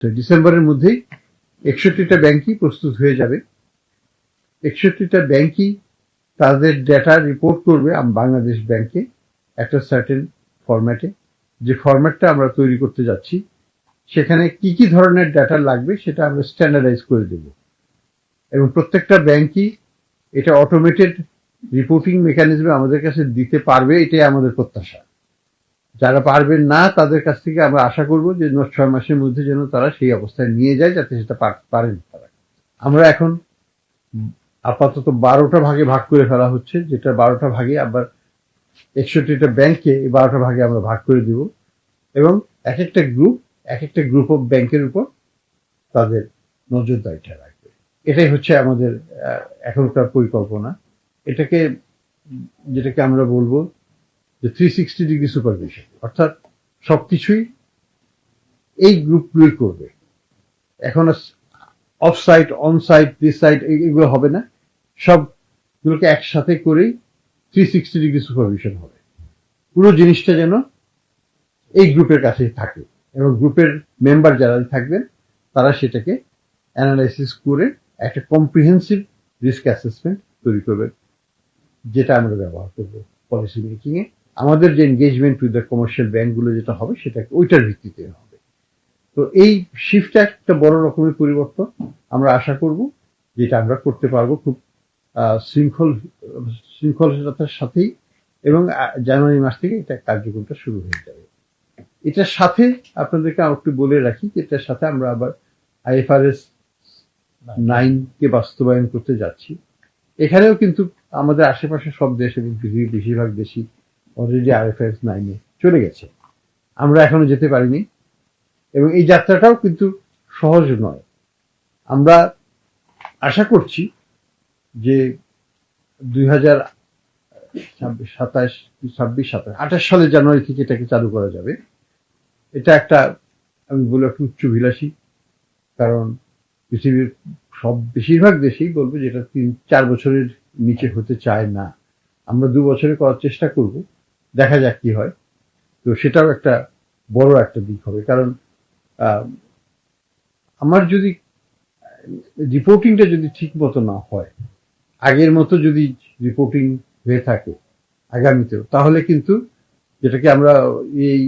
তো ডিসেম্বরের মধ্যেই 61টা ব্যাংকই প্রস্তুত হয়ে যাবে। 61টা ব্যাংকই তাদের ডেটা রিপোর্ট করবে বাংলাদেশ ব্যাংকে একটা সার্টেন ফরম্যাটে। যে ফরম্যাটটা আমরা তৈরি করতে যাচ্ছি সেখানে কি কি ধরনের ডেটা লাগবে সেটা আমরা স্ট্যান্ডার্ডাইজ করে দেব, এবং প্রত্যেকটা ব্যাংকই এটা অটোমেটেড রিপোর্টিং মেকানিজমে আমাদের কাছে দিতে পারবে, এটাই আমাদের প্রত্যাশা। যারা পারবেন না তাদের কাছ থেকে আমরা আশা করব যে 6 মাসের মধ্যে যেন তারা সেই অবস্থায় নিয়ে যায় যাতে সেটা পারেন তারা। আমরা এখন আপাতত 12টা ভাগে ভাগ করে ফেলা হচ্ছে, যেটা 12টা ভাগে আবার 61টা ব্যাংককে এই 12টা ভাগে আমরা ভাগ করে দিব, এবং এক একটা গ্রুপ অফ ব্যাংকের উপর তাদের নজরদারিটা রাখবে। এটাই হচ্ছে আমাদের এখনকার পরিকল্পনা। যেটাকে আমরা বলবো যে 360 ডিগ্রি সুপারভিশন, অর্থাৎ সবকিছুই এই গ্রুপগুলোই করবে। এখন off site, on site, this site এগুলো হবে না, সবগুলোকে একসাথে করেই 360 ডিগ্রি সুপারভিশন হবে। পুরো জিনিসটা যেন এই গ্রুপের কাছেই থাকে, এবং গ্রুপের মেম্বার যারা থাকবেন তারা সেটাকে অ্যানালাইসিস করে একটা কম্প্রিহেন্সিভ রিস্ক অ্যাসেসমেন্ট তৈরি করবেন, যেটা আমরা ব্যবহার করব পলিসি মেকিং এ। আমাদের যে এনগেজমেন্ট উইথ দ্য কমার্শিয়াল ব্যাংকগুলো যেটা হবে সেটা ওইটার ভিত্তিতে হবে। তো এই শিফটটা একটা বড় রকমের পরিবর্তন। আমরা আশা করব যেটা আমরা করতে পারবো খুব শৃঙ্খলতার সাথেই, এবং জানুয়ারি মাস থেকে এটা কার্যক্রমটা শুরু হয়ে যাবে। এটার সাথে আপনাদেরকে একটু বলে রাখি, এটার সাথে আমরা আবার IFRS 9 কে বাস্তবায়ন করতে যাচ্ছি। এখানেও কিন্তু আমাদের আশেপাশে সব দেশ এবং পৃথিবীর বেশিরভাগ দেশই অলরেডি IFRS 9 এ চলে গেছে, আমরা এখনো যেতে পারিনি, এবং এই যাত্রাটাও কিন্তু সহজ নয়। আমরা আশা করছি যে 2027 সালের জানুয়ারি থেকে এটাকে চালু করা যাবে। এটা একটা, আমি বলবো, একটা উচ্চভিলাষী, কারণ পৃথিবীর বেশিরভাগ দেশেই বলবো যেটা 3-4 বছরের নিচে হতে চায় না। আমরা 2 বছরে করার চেষ্টা করব, দেখা যাক কি হয়। তো সেটাও একটা বড় একটা দিক হবে, কারণ আমার যদি রিপোর্টিংটা যদি ঠিক মতো না হয়, আগের মতো যদি রিপোর্টিং হয়ে থাকে আগামীতেও, তাহলে কিন্তু যেটাকে আমরা এই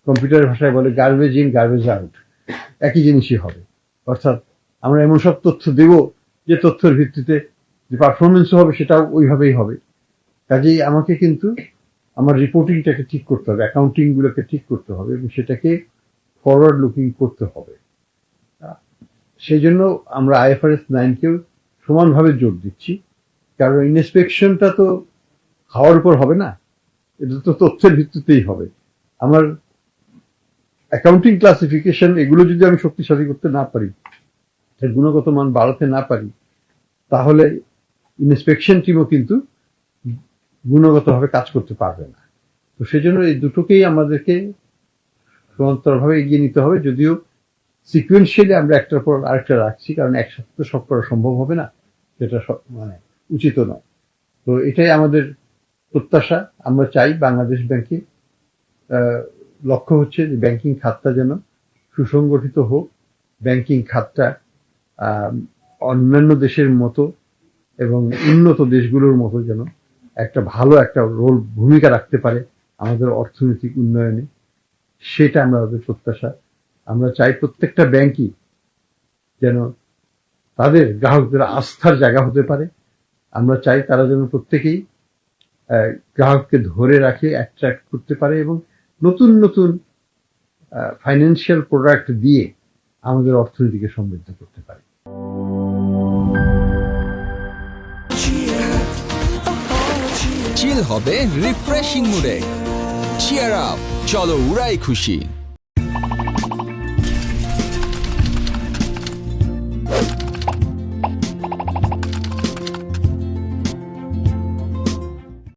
কম্পিউটারের ভাষায় বলে গার্বেজ ইন গার্বেজ আউট, একই জিনিসই হবে। অর্থাৎ আমরা এমন সব তথ্য দেব যে তথ্যের ভিত্তিতে যে পারফরমেন্সও হবে সেটাও ওইভাবেই হবে। কাজেই আমাকে কিন্তু আমার রিপোর্টিংটাকে ঠিক করতে হবে, অ্যাকাউন্টিং গুলোকে ঠিক করতে হবে, এবং সেটাকে ফরওয়ার্ড লুকিং করতে হবে। সেই জন্য আমরা IFRS 9 কেও সমানভাবে জোর দিচ্ছি, কারণ ইন্সপেকশনটা তো খাওয়ার উপর হবে না, এটা তো তথ্যের ভিত্তিতেই হবে। আমার অ্যাকাউন্টিং ক্লাসিফিকেশন এগুলো যদি আমি শক্তিশালী করতে না পারি, এর গুণগত মান বাড়াতে না পারি, তাহলে ইন্সপেকশন টিমও কিন্তু গুণগতভাবে কাজ করতে পারবে না। তো সেজন্য এই দুটোকেই আমাদেরকে সমান্তরালভাবে এগিয়ে নিতে হবে, যদিও সিকুয়েন্সিয়ালি আমরা একটার পর আরেকটা রাখছি, কারণ একসাথে তো সব করা সম্ভব হবে না, সেটা উচিত নয়। তো এটাই আমাদের প্রত্যাশা। আমরা চাই বাংলাদেশ ব্যাংকে লক্ষ্য হচ্ছে যে ব্যাংকিং খাতটা যেন সুসংগঠিত হোক, ব্যাংকিং খাতটা অন্যান্য দেশের মতো এবং উন্নত দেশগুলোর মতো যেন একটা ভালো একটা ভূমিকা রাখতে পারে আমাদের অর্থনৈতিক উন্নয়নে, সেটা আমাদের প্রত্যাশা। আমরা চাই প্রত্যেকটা ব্যাংকই যেন তাদের গ্রাহকদের আস্থার জায়গা হতে পারে। আমরা চাই তারা যেন প্রত্যেকেই গ্রাহককে ধরে রাখে, অ্যাট্রাক্ট করতে পারে, এবং নতুন নতুন ফাইন্যান্সিয়াল প্রোডাক্ট দিয়ে আমাদের অর্থনীতিকে সমৃদ্ধ করতে পারে। চিল হবে রিফ্রেশিং মুডে, চিয়ার আপ, চলো উড়াই খুশি।